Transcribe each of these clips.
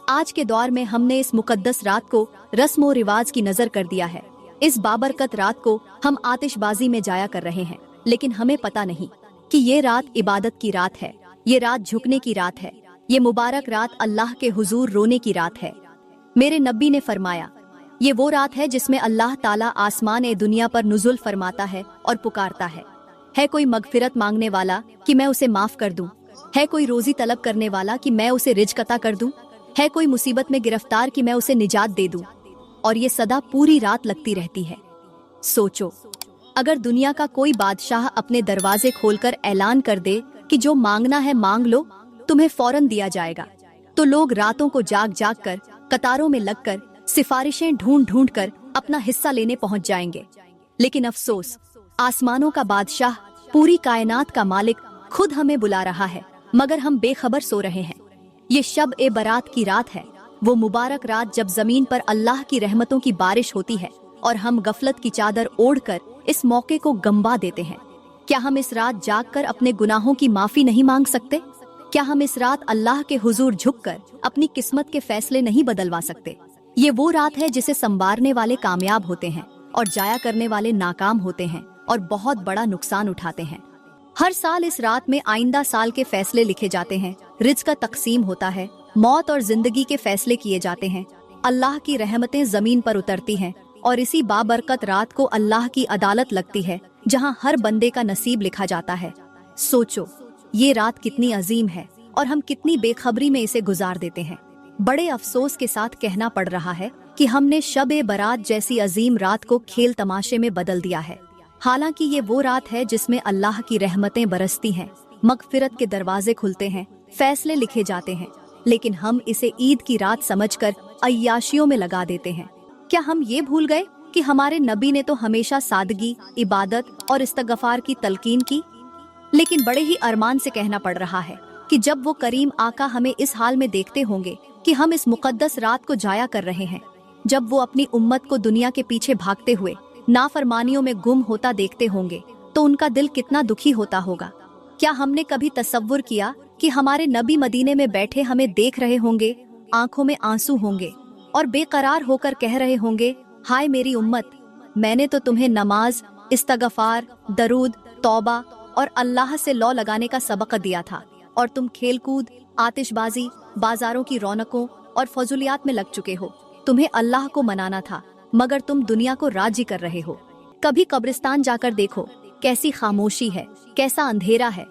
आज के दौर में हमने इस मुकद्दस रात को रस्म और रिवाज की नजर कर दिया है। इस बाबरकत रात को हम आतिशबाजी में जाया कर रहे हैं, लेकिन हमें पता नहीं कि ये रात इबादत की रात है, ये रात झुकने की रात है, ये मुबारक रात अल्लाह के हुजूर रोने की रात है। मेरे नबी ने फरमाया, ये वो रात है जिसमें अल्लाह ताला आसमान ए दुनिया पर नुज़ुल फरमाता है और पुकारता है कोई मगफिरत मांगने वाला कि मैं उसे माफ कर दूं, है कोई रोजी तलब करने वाला कि मैं उसे रिज़्क़ अता कर दूं, है कोई मुसीबत में गिरफ्तार कि मैं उसे निजात दे दूं। और ये सदा पूरी रात लगती रहती है। सोचो, अगर दुनिया का कोई बादशाह अपने दरवाजे खोलकर ऐलान कर दे कि जो मांगना है मांग लो, तुम्हें फौरन दिया जाएगा, तो लोग रातों को जाग जाग कर, कतारों में लगकर, सिफारिशें ढूंढ ढूंढ कर अपना हिस्सा लेने पहुंच जाएंगे। लेकिन अफसोस, आसमानों का बादशाह, पूरी कायनात का मालिक खुद हमें बुला रहा है, मगर हम बेखबर सो रहे हैं। ये शब ए बरात की रात है, वो मुबारक रात जब जमीन पर अल्लाह की रहमतों की बारिश होती है और हम गफलत की चादर ओढ़कर इस मौके को गंवा देते हैं। क्या हम इस रात जागकर अपने गुनाहों की माफी नहीं मांग सकते? क्या हम इस रात अल्लाह के हुजूर झुककर अपनी किस्मत के फैसले नहीं बदलवा सकते? ये वो रात है जिसे संवारने वाले कामयाब होते हैं और जाया करने वाले नाकाम होते हैं और बहुत बड़ा नुकसान उठाते हैं। हर साल इस रात में आइंदा साल के फैसले लिखे जाते हैं, रिज़्क़ का तकसीम होता है, मौत और जिंदगी के फैसले किए जाते हैं, अल्लाह की रहमतें जमीन पर उतरती हैं और इसी बाबरकत रात को अल्लाह की अदालत लगती है, जहां हर बंदे का नसीब लिखा जाता है। सोचो, ये रात कितनी अजीम है और हम कितनी बेखबरी में इसे गुजार देते हैं। बड़े अफसोस के साथ कहना पड़ रहा है कि हमने शब-ए बारात जैसी अजीम रात को खेल तमाशे में बदल दिया है। हालांकि ये वो रात है जिसमें अल्लाह की रहमतें बरसती हैं, मगफिरत के दरवाजे खुलते हैं, फैसले लिखे जाते हैं, लेकिन हम इसे ईद की रात समझकर अय्याशियों में लगा देते हैं। क्या हम ये भूल गए कि हमारे नबी ने तो हमेशा सादगी, इबादत और इस्तगफार की तलकीन की? लेकिन बड़े ही अरमान से कहना पड़ रहा है कि जब वो करीम आका हमें इस हाल में देखते होंगे कि हम इस मुकद्दस रात को जाया कर रहे हैं, जब वो अपनी उम्मत को दुनिया के पीछे भागते हुए नाफरमानियों में गुम होता देखते होंगे, तो उनका दिल कितना दुखी होता होगा। क्या हमने कभी तसव्वुर किया कि हमारे नबी मदीने में बैठे हमें देख रहे होंगे, आंखों में आंसू होंगे और बेकरार होकर कह रहे होंगे, हाय मेरी उम्मत, मैंने तो तुम्हें नमाज, इस्तगफार, दरूद, तौबा और अल्लाह से लौ लगाने का सबक दिया था और तुम खेलकूद, आतिशबाजी, बाजारों की रौनकों और फजूलियात में लग चुके हो। तुम्हें अल्लाह को मनाना था, मगर तुम दुनिया को राजी कर रहे हो। कभी कब्रिस्तान जाकर देखो, कैसी खामोशी है, कैसा अंधेरा है।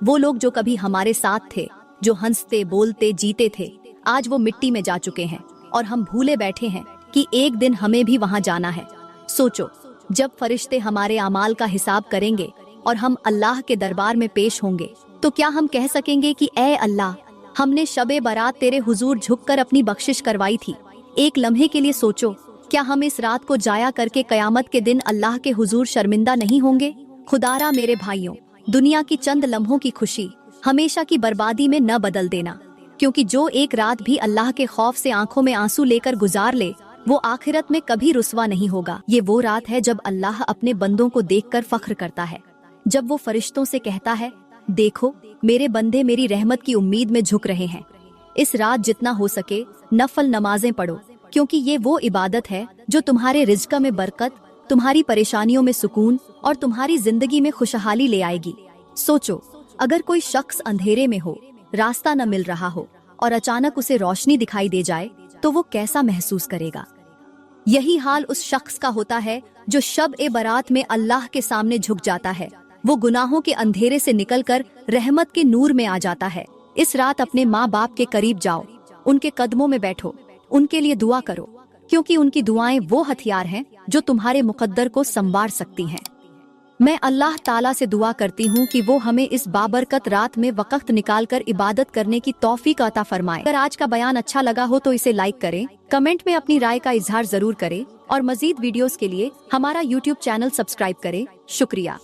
वो लोग जो कभी हमारे साथ थे, जो हंसते बोलते जीते थे, आज वो मिट्टी में जा चुके हैं और हम भूले बैठे हैं कि एक दिन हमें भी वहाँ जाना है। सोचो, जब फरिश्ते हमारे अमाल का हिसाब करेंगे और हम अल्लाह के दरबार में पेश होंगे, तो क्या हम कह सकेंगे कि ऐ अल्लाह, हमने शबे बारात तेरे हुजूर झुककर अपनी बख्शिश करवाई थी। एक लम्हे के लिए सोचो, क्या हम इस रात को जाया करके कयामत के दिन अल्लाह के हुजूर शर्मिंदा नहीं होंगे? खुदारा मेरे भाइयों, दुनिया की चंद लम्हों की खुशी हमेशा की बर्बादी में न बदल देना, क्योंकि जो एक रात भी अल्लाह के खौफ से आंखों में आंसू लेकर गुजार ले, वो आखिरत में कभी रुस्वा नहीं होगा। ये वो रात है जब अल्लाह अपने बंदों को देखकर फख्र करता है, जब वो फरिश्तों से कहता है, देखो मेरे बंदे मेरी रहमत की उम्मीद में झुक रहे हैं। इस रात जितना हो सके नफल नमाजें पढ़ो, क्योंकि ये वो इबादत है जो तुम्हारे रिज़्क़ में बरकत, तुम्हारी परेशानियों में सुकून और तुम्हारी जिंदगी में खुशहाली ले आएगी। सोचो, अगर कोई शख्स अंधेरे में हो, रास्ता न मिल रहा हो और अचानक उसे रोशनी दिखाई दे जाए, तो वो कैसा महसूस करेगा? यही हाल उस शख्स का होता है जो शब ए बारात में अल्लाह के सामने झुक जाता है। वो गुनाहों के अंधेरे से निकलकर रहमत के नूर में आ जाता है। इस रात अपने माँ बाप के करीब जाओ, उनके कदमों में बैठो, उनके लिए दुआ करो, क्योंकि उनकी दुआएं वो हथियार हैं जो तुम्हारे मुकद्दर को संवार सकती हैं। मैं अल्लाह ताला से दुआ करती हूँ कि वो हमें इस बाबरकत रात में वक़्त निकालकर इबादत करने की तौफीक अता फरमाए। अगर आज का बयान अच्छा लगा हो तो इसे लाइक करें, कमेंट में अपनी राय का इजहार जरूर करें और मजीद वीडियोस के लिए हमारा YouTube चैनल सब्सक्राइब करें। शुक्रिया।